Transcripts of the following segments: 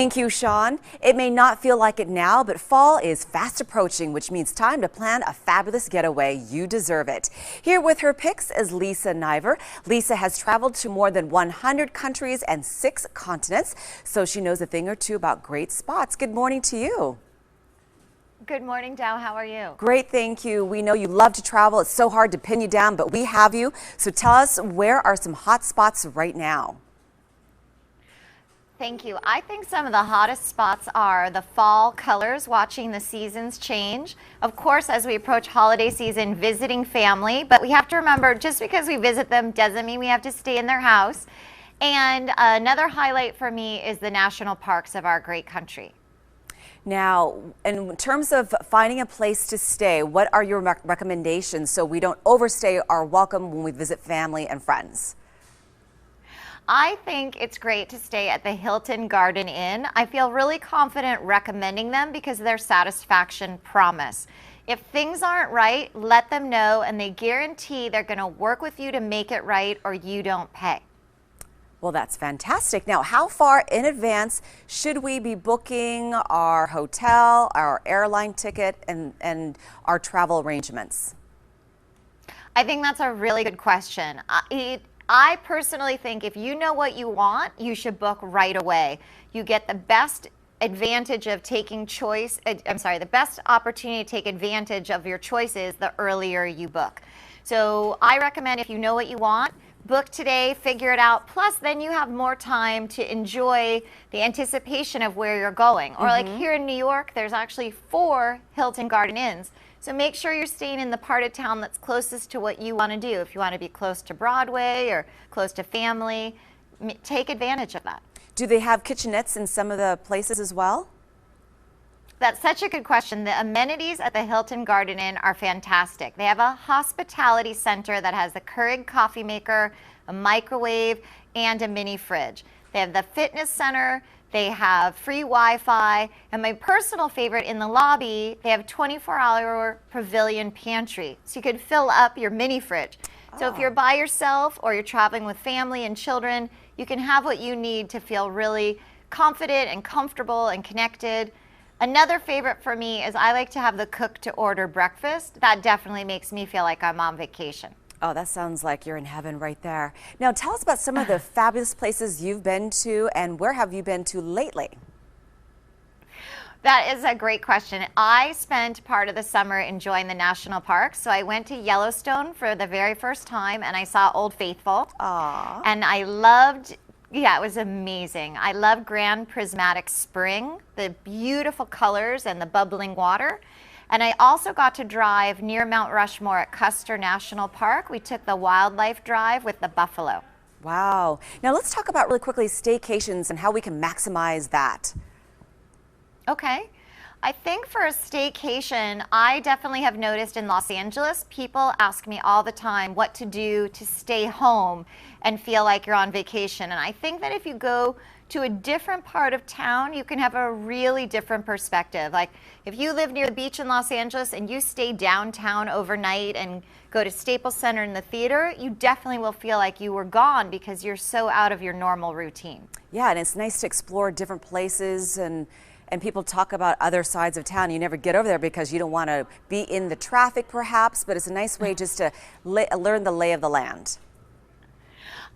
Thank you, Sean. It may not feel like it now, but fall is fast approaching, which means time to plan a fabulous getaway. You deserve it. Here with her picks is Lisa Niver. Lisa has traveled to more than 100 countries and 6 continents, so she knows a thing or two about great spots. Good morning to you. Good morning, Dao. How are you? Great, thank you. We know you love to travel. It's so hard to pin you down, but we have you. So tell us, where are some hot spots right now? Thank you. I think some of the hottest spots are the fall colors, watching the seasons change. Of course, as we approach holiday season, visiting family, but we have to remember, just because we visit them doesn't mean we have to stay in their house. And another highlight for me is the national parks of our great country. Now, in terms of finding a place to stay, what are your recommendations so we don't overstay our welcome when we visit family and friends? I think it's great to stay at the Hilton Garden Inn. I feel really confident recommending them because of their satisfaction promise. If things aren't right, let them know, and they guarantee they're going to work with you to make it right, or you don't pay. Well, that's fantastic. Now, how far in advance should we be booking our hotel, our airline ticket, and our travel arrangements? I think that's a really good question. I personally think if you know what you want, you should book right away. You get the best advantage of taking the best opportunity to take advantage of your choices the earlier you book. So I recommend, if you know what you want, book today, figure it out. Plus, then you have more time to enjoy the anticipation of where you're going. Or like here in New York, there's actually 4 Hilton Garden Inns. So make sure you're staying in the part of town that's closest to what you want to do. If you want to be close to Broadway or close to family, take advantage of that. Do they have kitchenettes in some of the places as well? That's such a good question. The amenities at the Hilton Garden Inn are fantastic. They have a hospitality center that has a Keurig coffee maker, a microwave, and a mini fridge. They have the fitness center. They have free Wi-Fi, and my personal favorite, in the lobby, they have 24-hour pavilion pantry, so you could fill up your mini fridge. So if you're by yourself or you're traveling with family and children, you can have what you need to feel really confident and comfortable and connected. Another favorite for me is I like to have the cook-to-order breakfast. That definitely makes me feel like I'm on vacation. Oh, that sounds like you're in heaven right there. Now, tell us about some of the fabulous places you've been to, and where have you been to lately? That is a great question. I spent part of the summer enjoying the national parks. So I went to Yellowstone for the very first time, and I saw Old Faithful. Aww. And I loved, yeah, it was amazing. I loved Grand Prismatic Spring, the beautiful colors and the bubbling water. And I also got to drive near Mount Rushmore at Custer National Park. We took the wildlife drive with the buffalo. Wow. Now let's talk about really quickly staycations and how we can maximize that. Okay. I think for a staycation, I definitely have noticed in Los Angeles, people ask me all the time what to do to stay home and feel like you're on vacation. And I think that if you go to a different part of town, you can have a really different perspective. Like if you live near the beach in Los Angeles and you stay downtown overnight and go to Staples Center and the theater, you definitely will feel like you were gone because you're so out of your normal routine. Yeah, and it's nice to explore different places, and people talk about other sides of town. You never get over there because you don't want to be in the traffic perhaps, but it's a nice way just to learn the lay of the land.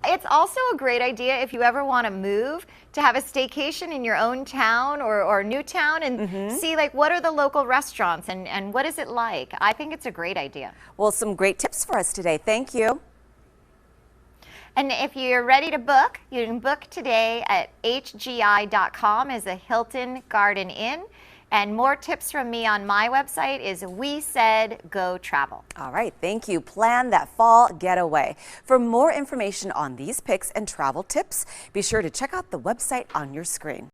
It's also a great idea if you ever want to move to have a staycation in your own town or new town and see like what are the local restaurants and what is it like. I think it's a great idea. Well, some great tips for us today. Thank you. And if you're ready to book, you can book today at hgi.com as a Hilton Garden Inn. And more tips from me on my website is We Said Go Travel. All right, thank you. Plan that fall getaway. For more information on these picks and travel tips, be sure to check out the website on your screen.